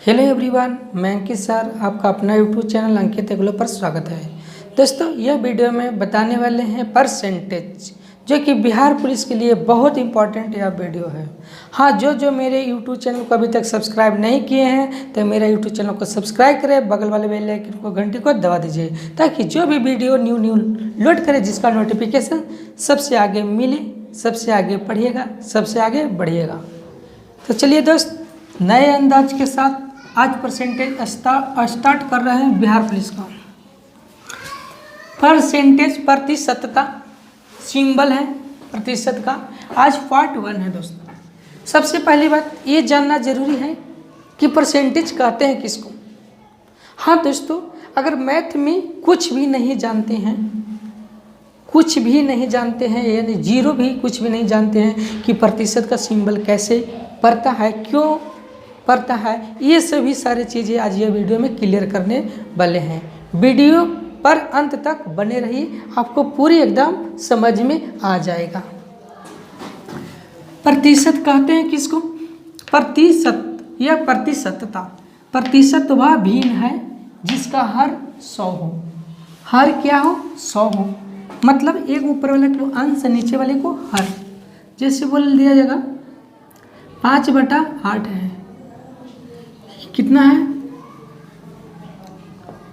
Hello everyone, मैं अंकित sir आपका अपना यूट्यूब चैनल अंकित एग्लो पर स्वागत है। दोस्तों, यह वीडियो में बताने वाले हैं परसेंटेज, जो कि बिहार पुलिस के लिए बहुत इंपॉर्टेंट यह वीडियो है। हाँ, जो मेरे यूट्यूब चैनल को अभी तक सब्सक्राइब नहीं किए हैं तो मेरा यूट्यूब चैनल को सब्सक्राइब करें, बगल वाले बेल आइकन को घंटी को दबा दीजिए, ताकि जो भी वीडियो न्यू लोड करे जिसका नोटिफिकेशन सबसे आगे मिले, सबसे आगे पढ़िएगा, सबसे आगे बढ़िएगा। तो चलिए दोस्त, नए अंदाज के साथ आज परसेंटेज स्टार्ट कर रहे हैं बिहार पुलिस का। परसेंटेज प्रतिशतता सिंबल है प्रतिशत का। आज पार्ट 1 है दोस्तों। सबसे पहली बात ये जानना जरूरी है कि परसेंटेज कहते हैं किसको। हाँ दोस्तों, अगर मैथ में कुछ भी नहीं जानते हैं यानी जीरो भी कुछ भी नहीं जानते हैं कि प्रतिशत का सिंबल कैसे पड़ता है, क्यों पड़ता है, ये सभी सारी चीज़ें आज ये वीडियो में क्लियर करने वाले हैं। वीडियो पर अंत तक बने रहिए, आपको पूरी एकदम समझ में आ जाएगा। प्रतिशत कहते हैं किसको? प्रतिशत या प्रतिशतता। प्रतिशत वह भिन्न है जिसका हर 100 हो। हर क्या हो? 100 हो। मतलब एक ऊपर वाले को अंश, नीचे वाले को हर। जैसे बोल दिया जाएगा 5/8 है। कितना है?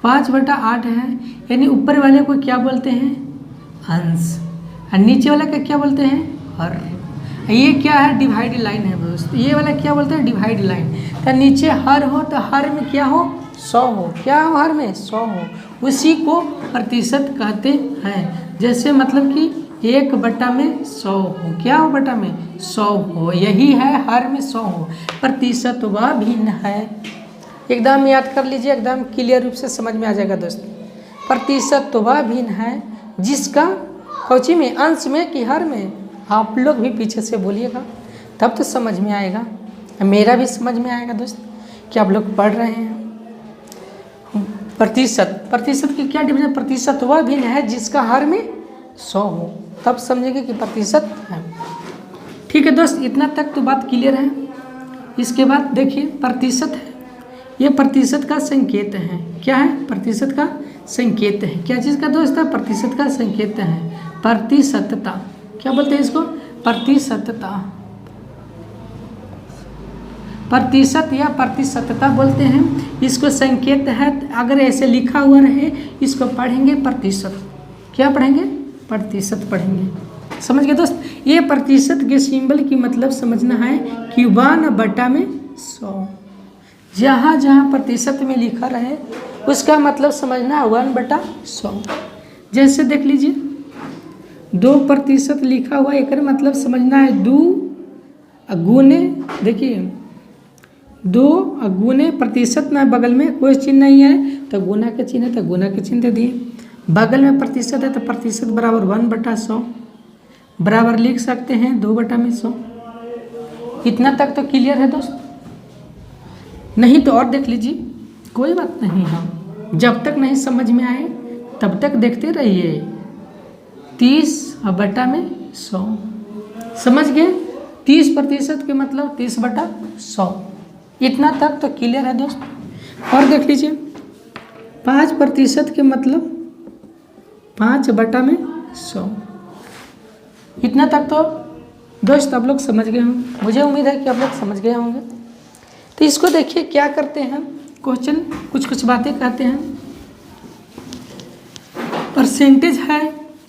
5/8 है, यानी ऊपर वाले को क्या बोलते हैं? अंश। और नीचे वाला का क्या बोलते हैं? हर। ये क्या है? डिवाइड लाइन है दोस्त। ये वाला क्या बोलते हैं? Divide line. तो नीचे हर हो तो हर में क्या हो? 100 हो। क्या हो? हर में 100 हो। उसी को प्रतिशत कहते हैं। जैसे मतलब कि 1/100 हो। क्या हो? बटा में 100 हो। यही है हर में 100 हो। प्रतिशत वह भिन्न है, एकदम याद कर लीजिए, एकदम क्लियर रूप से समझ में आ जाएगा दोस्त। प्रतिशत वह भिन्न है जिसका कौची में? अंश में कि हर में? आप लोग भी पीछे से बोलिएगा तब तो समझ में आएगा, मेरा भी समझ में आएगा दोस्त कि आप लोग पढ़ रहे हैं। प्रतिशत की क्या डिवीजन? प्रतिशत वह भिन्न है जिसका हर में 100 हो, तब समझेंगे कि प्रतिशत है। ठीक है दोस्त, इतना तक तो बात क्लियर है। इसके बाद देखिए प्रतिशत है, ये प्रतिशत का संकेत है। क्या है? प्रतिशत का संकेत है। क्या चीज़ का दोस्त है? प्रतिशत का संकेत है। प्रतिशतता क्या बोलते हैं इसको? प्रतिशतता, प्रतिशत या प्रतिशतता बोलते हैं इसको। संकेत है, अगर ऐसे लिखा हुआ रहे इसको पढ़ेंगे प्रतिशत। क्या पढ़ेंगे? प्रतिशत पढ़ेंगे। समझ गए दोस्त? ये प्रतिशत के सिंबल की मतलब समझना है कि 1/100। जहाँ जहाँ प्रतिशत में लिखा रहे उसका मतलब समझना है 1/100। जैसे देख लीजिए 2% लिखा हुआ, एक मतलब समझना है 2 गुने, देखिए 2 गुने प्रतिशत ना, बगल में कोई चिन्ह नहीं है तो गुना के चिन्ह है तो गुना के चिन्ह दे दिए। बगल में प्रतिशत है तो प्रतिशत बराबर 1/100 बराबर लिख सकते हैं 2/100। इतना तक तो क्लियर है दोस्त? नहीं तो और देख लीजिए, कोई बात नहीं। हम जब तक नहीं समझ में आए तब तक देखते रहिए। 30/100 समझ गए? 30% के मतलब 30/100। इतना तक तो क्लियर है दोस्त। और देख लीजिए 5% के मतलब 5/100। इतना तक तो दोस्त आप लोग समझ गए होंगे। मुझे उम्मीद है कि आप लोग समझ गए होंगे। तो इसको देखिए क्या करते हैं, क्वेश्चन कुछ बातें कहते हैं। परसेंटेज है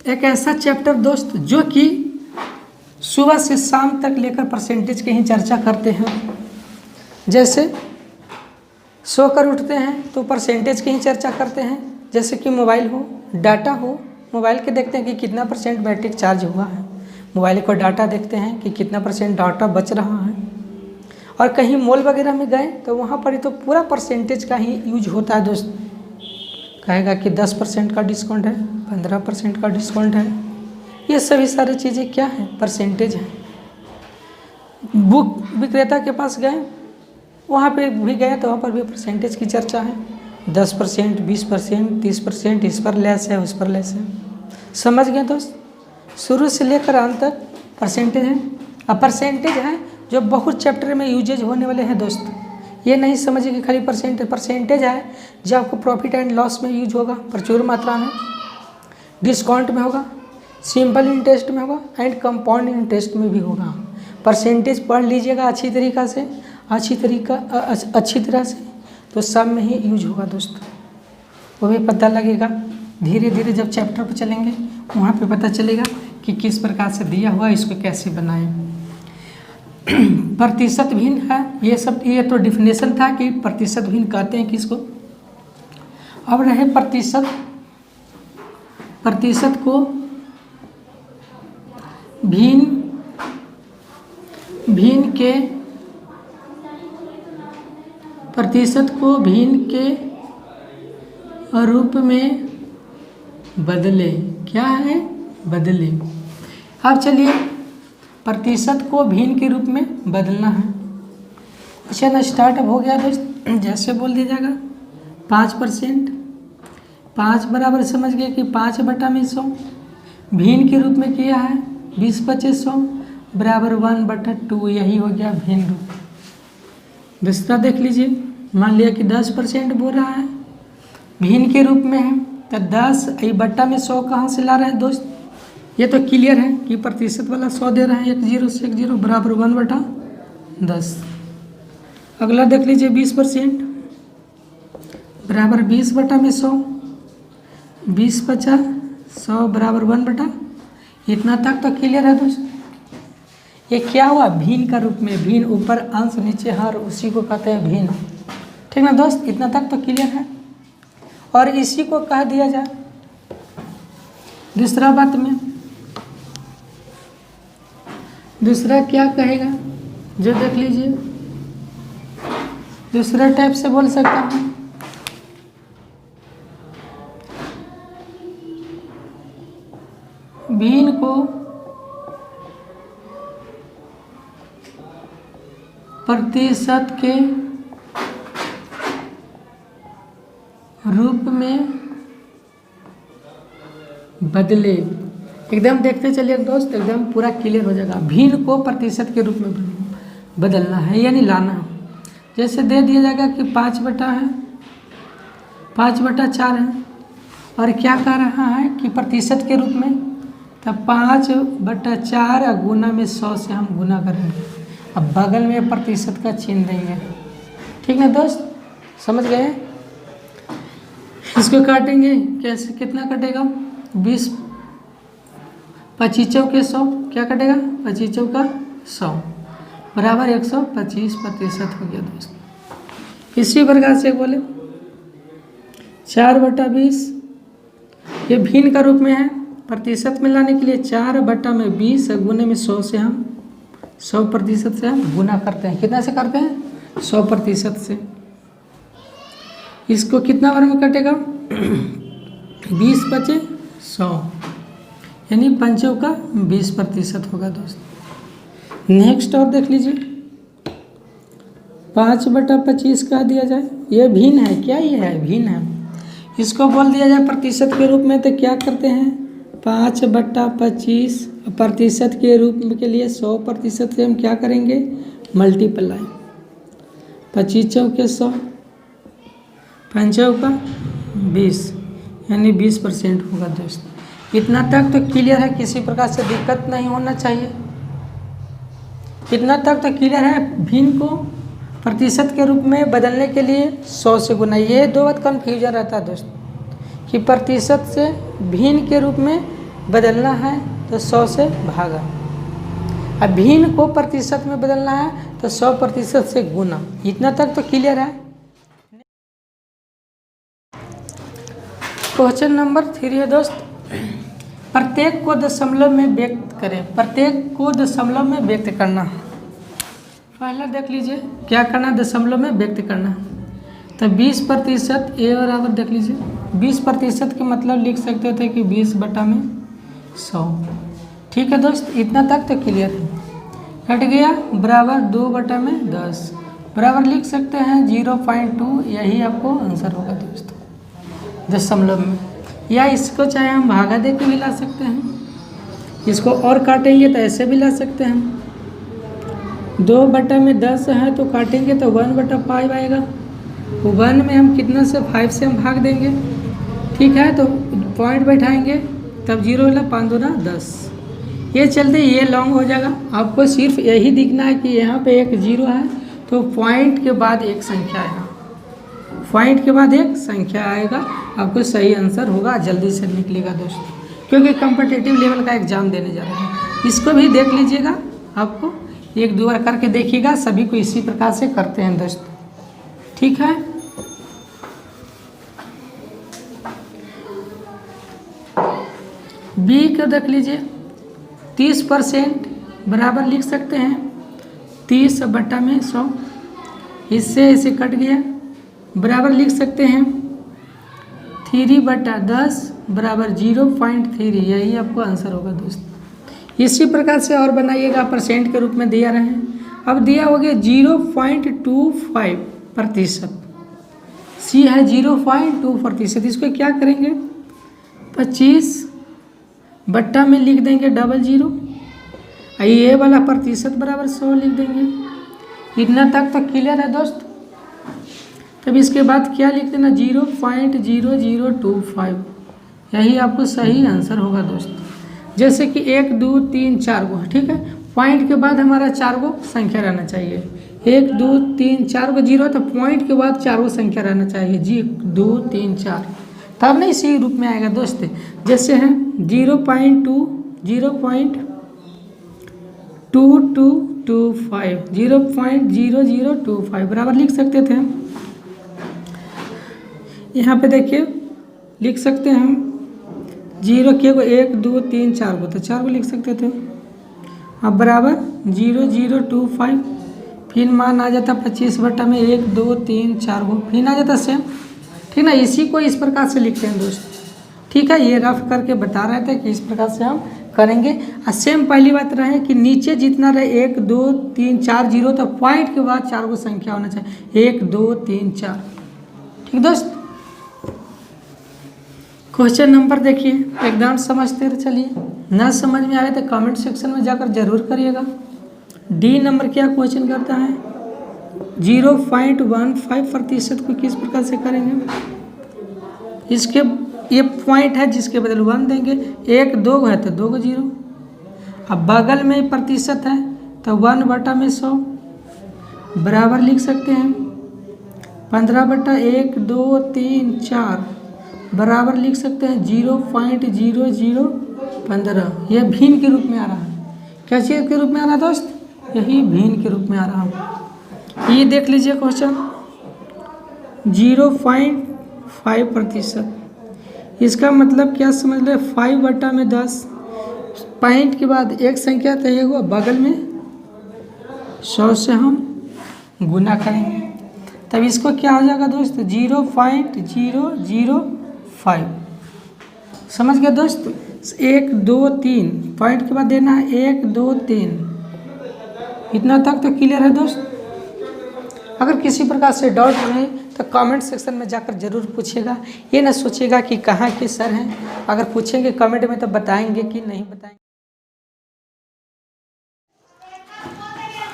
एक ऐसा चैप्टर दोस्त जो कि सुबह से शाम तक लेकर परसेंटेज की ही चर्चा करते हैं। जैसे सोकर उठते हैं तो परसेंटेज की ही चर्चा करते हैं। जैसे कि मोबाइल हो, डाटा हो, मोबाइल के देखते हैं कि कितना % बैटरी चार्ज हुआ है। मोबाइल को डाटा देखते हैं कि कितना % डाटा बच रहा है। और कहीं मॉल वगैरह में गए तो वहाँ पर ही तो पूरा परसेंटेज का ही यूज होता है दोस्त। कहेगा कि 10% का डिस्काउंट है, 15% का डिस्काउंट है। ये सभी सारी चीज़ें क्या है? परसेंटेज है। बुक विक्रेता के पास गए, वहाँ पे भी गए तो वहाँ पर भी परसेंटेज की चर्चा है। 10%, 20%, 30%, इस पर लेस है, उस पर लेस है। समझ गए दोस्त? शुरू से लेकर अंत तक परसेंटेज है। अब परसेंटेज है जो बहुत चैप्टर में यूजेज होने वाले हैं दोस्त। ये नहीं समझिए कि खाली परसेंटेज है जो आपको प्रॉफिट एंड लॉस में यूज होगा प्रचुर मात्रा में, डिस्काउंट में होगा, सिंपल इंटरेस्ट में होगा एंड कंपाउंड इंटरेस्ट में भी होगा। परसेंटेज पढ़ लीजिएगा अच्छी तरह से, तो सब में ही यूज होगा दोस्तों, वो भी पता लगेगा। धीरे धीरे जब चैप्टर पर चलेंगे वहाँ पे पता चलेगा कि किस प्रकार से दिया हुआ, इसको कैसे बनाएं। प्रतिशत भिन्न है, ये तो डिफिनेशन था कि प्रतिशत भिन्न कहते हैं किसको। अब रहे प्रतिशत को भिन्न के रूप में बदले। क्या है? बदले। अब चलिए प्रतिशत को भिन्न के रूप में बदलना है। क्वेश्चन स्टार्ट हो गया दोस्त। जैसे बोल दिया जाएगा 5%, 5 बराबर समझ गए कि 5/100, भिन्न के रूप में किया है 20/2500 बराबर 1/2, यही हो गया भिन्न रूप। दूसरा देख लीजिए, मान लिया कि 10% बोल रहा है, भिन्न के रूप में है, तो 10 बट्टा में 100 कहाँ से ला रहे हैं दोस्त? ये तो क्लियर है कि प्रतिशत वाला 100 दे रहे हैं, 1 0 से 1 0 बराबर 1/10। अगला देख लीजिए 20% बराबर 20/100, 20/50 100 बराबर 1/, इतना तक तो क्लियर है दोस्त। ये क्या हुआ? भिन्न का रूप में, भिन्न ऊपर अंश नीचे हर, उसी को कहते हैं भिन्न। ठीक ना दोस्त, इतना तक तो क्लियर है। और इसी को कह दिया जाए दूसरा बात में, दूसरा क्या कहेगा जो देख लीजिए, दूसरा टाइप से बोल सकता हूँ, भिन्न को प्रतिशत के रूप में बदले। एकदम देखते चलिए दोस्त, एकदम पूरा क्लियर हो जाएगा। भिन्न को प्रतिशत के रूप में बदलना है यानी लाना है। जैसे दे दिया जाएगा कि 5/4 है, 5/4 है, और क्या कर रहा है कि प्रतिशत के रूप में, तब 5/4 गुना में 100 से हम गुना करेंगे। अब बगल में प्रतिशत का चिन्ह देंगे। ठीक है दोस्त, समझ गए? इसको काटेंगे कैसे, कितना कटेगा? 20 25 के 100 क्या कटेगा? 25 का 100 बराबर 125% हो गया दोस्त। इसी प्रकार से बोले 4/20, ये भिन्न का रूप में है, प्रतिशत में लाने के लिए 4/20 गुने में 100 से हम 100% से हम गुना करते हैं। कितना से करते हैं? 100% से। इसको कितना बार में कटेगा? 20 × 100 यानी 5 का 20% होगा दोस्त। नेक्स्ट और देख लीजिए 5/25 कह दिया जाए, ये भिन्न है। क्या ये है? भिन्न है। इसको बोल दिया जाए प्रतिशत के रूप में, तो क्या करते हैं? 5/25 प्रतिशत के रूप के लिए 100% से हम क्या करेंगे? मल्टीप्लाई 25 के 100, 5 का 20 यानी 20% होगा दोस्त। इतना तक तो क्लियर है, किसी प्रकार से दिक्कत नहीं होना चाहिए। इतना तक तो क्लियर है। भिन्न को प्रतिशत के रूप में बदलने के लिए 100 से गुना, ये दो बात कन्फ्यूजन रहता है दोस्त कि प्रतिशत से भिन्न के रूप में बदलना है तो 100 से भागा, अब भिन्न को प्रतिशत में बदलना है तो 100% से गुना। इतना तक तो क्लियर है। क्वेश्चन नंबर 3 है दोस्त, प्रत्येक को दशमलव में व्यक्त करें। प्रत्येक को दशमलव में व्यक्त करना। पहला देख लीजिए क्या करना, दशमलव में व्यक्त करना। तो 20% ए बराबर देख लीजिए 20% के मतलब लिख सकते थे कि 20/100। ठीक है दोस्त, इतना तक तो क्लियर है। हट गया बराबर 2/10 बराबर लिख सकते हैं 0.2, यही आपको आंसर होगा दोस्तों दशमलव में। या इसको चाहे हम भागा दे के भी ला सकते हैं, इसको और काटेंगे तो ऐसे भी ला सकते हैं। 2/10 है तो काटेंगे तो 1/5 आएगा। 1 में हम कितना से 5 से हम भाग देंगे, ठीक है, तो पॉइंट बैठाएंगे तब 0 वाला 5 दूना 10। ये चलते ये लॉन्ग हो जाएगा। आपको सिर्फ यही दिखना है कि यहाँ पे एक 0 है तो पॉइंट के बाद एक संख्या आएगा, पॉइंट के बाद एक संख्या आएगा, आपको सही आंसर होगा, जल्दी से निकलेगा दोस्तों, क्योंकि कॉम्पिटिटिव लेवल का एग्ज़ाम देने जा रहे हैं। इसको भी देख लीजिएगा, आपको 1-2 बार करके देखिएगा, सभी को इसी प्रकार से करते हैं दोस्तों, ठीक है। बी को देख लीजिए, 30% बराबर लिख सकते हैं 30/100, इससे इसे कट गया, बराबर लिख सकते हैं 3/10 बराबर 0.3, यही आपको आंसर होगा दोस्तों। इसी प्रकार से और बनाइएगा, परसेंट के रूप में दिया रहे हैं। अब दिया हो गया 0.25%, सी है 0.2%, इसको क्या करेंगे 25 बट्टा में लिख देंगे 00, ये वाला प्रतिशत बराबर 100 लिख देंगे। इतना तक तो क्लियर है दोस्त। तब इसके बाद क्या लिख देना 0.0025, यही आपको सही आंसर होगा दोस्त। जैसे कि 1 2 3 4 गो, ठीक है, पॉइंट के बाद हमारा 4 गो संख्या रहना चाहिए। 1 2 3 4 गो 0 तो पॉइंट के बाद 4 गो संख्या रहना चाहिए, 2 3 4, तब नहीं इसी रूप में आएगा दोस्त। जैसे है 0.2225, 0.0025 बराबर लिख सकते थे। यहाँ पे देखिए लिख सकते हैं हम 0 के 1 2 3 4 गो, तो 4 गो लिख सकते थे। अब बराबर 0.025, फिर मान आ जाता 25/1 2 3 4 गो, फिर आ जाता सेम, ठीक ना। इसी को इस प्रकार से लिखते हैं दोस्त, ठीक है। ये रफ करके बता रहे थे कि इस प्रकार से हम करेंगे। और सेम पहली बात रहे कि नीचे जितना रहे 1 2 3 4 0, तो पॉइंट के बाद 4 गो संख्या होना चाहिए, 1 2 3 4, ठीक दोस्त। क्वेश्चन नंबर देखिए, एकदम समझते रहे, चलिए ना समझ में आए तो कमेंट सेक्शन में जाकर जरूर करिएगा। डी नंबर क्या क्वेश्चन करता है, 0.15% को किस प्रकार से करेंगे। इसके ये पॉइंट है जिसके बदले 1 देंगे, 1 2 है तो 2 को 0, अब बगल में प्रतिशत है तो 1/100 बराबर लिख सकते हैं 15/1 2 3 4 बराबर लिख सकते हैं 0.0015। यह भिन्न के रूप में आ रहा है, क्या चीज़ के रूप में आ रहा है दोस्त, यही भिन्न के रूप में आ रहा है। ये देख लीजिए क्वेश्चन 0.5%, इसका मतलब क्या समझ ले, 5/10, पॉइंट के बाद एक संख्या तो ये बगल में 100 से हम गुना करेंगे, तब इसको क्या हो जाएगा दोस्त 0.005। समझ गए दोस्त। 1 2 3 पॉइंट के बाद देना है 1 2 3, इतना तक तो क्लियर है दोस्त। अगर किसी प्रकार से डाउट रहे तो कमेंट सेक्शन में जाकर जरूर पूछिएगा, ये ना सोचिएगा कि कहाँ के सर हैं, अगर पूछेंगे कमेंट में तो बताएंगे कि नहीं बताएंगे।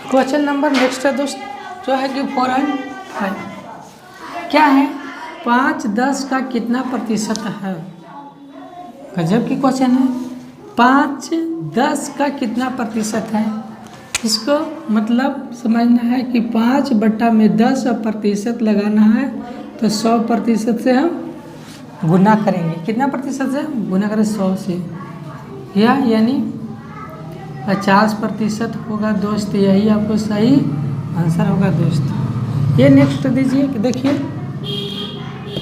क्वेश्चन नंबर नेक्स्ट है दोस्त, जो है कि 405 क्या है, 5-10 का कितना प्रतिशत है। गजब की क्वेश्चन है, 5-10 का कितना प्रतिशत है। इसको मतलब समझना है कि 5/10 प्रतिशत लगाना है तो 100% से हम गुना करेंगे। कितना प्रतिशत से गुना करें 100 से, या यानी 50% होगा दोस्त, यही आपको सही आंसर होगा दोस्त। ये नेक्स्ट दीजिए, देखिए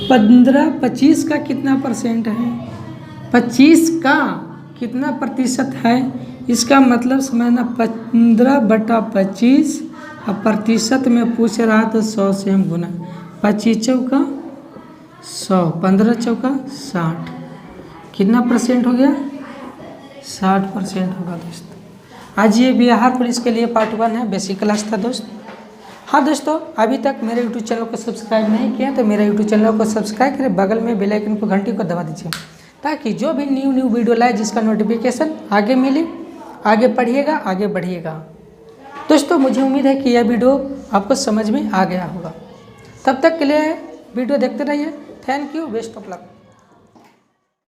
25 का कितना परसेंट है, 25 का कितना प्रतिशत है। इसका मतलब समझना 15/25, अब प्रतिशत में पूछ रहा तो 100 से हम गुना, 25 चौका 100, 15 चौका 60, कितना परसेंट हो गया 60% होगा दोस्त। आज ये बिहार पुलिस के लिए पार्ट 1 है, बेसिक क्लास था दोस्त। हाँ दोस्तों, अभी तक मेरे यूट्यूब चैनल को सब्सक्राइब नहीं किया तो मेरे यूट्यूब चैनल को सब्सक्राइब करें, बगल में बेल आइकन को घंटी को दबा दीजिए ताकि जो भी न्यू वीडियो लाए जिसका नोटिफिकेशन आगे मिले। आगे पढ़िएगा, आगे बढ़िएगा। दोस्तों मुझे उम्मीद है कि यह वीडियो आपको समझ में आ गया होगा। तब तक के लिए वीडियो देखते रहिए। Thank you, best of luck.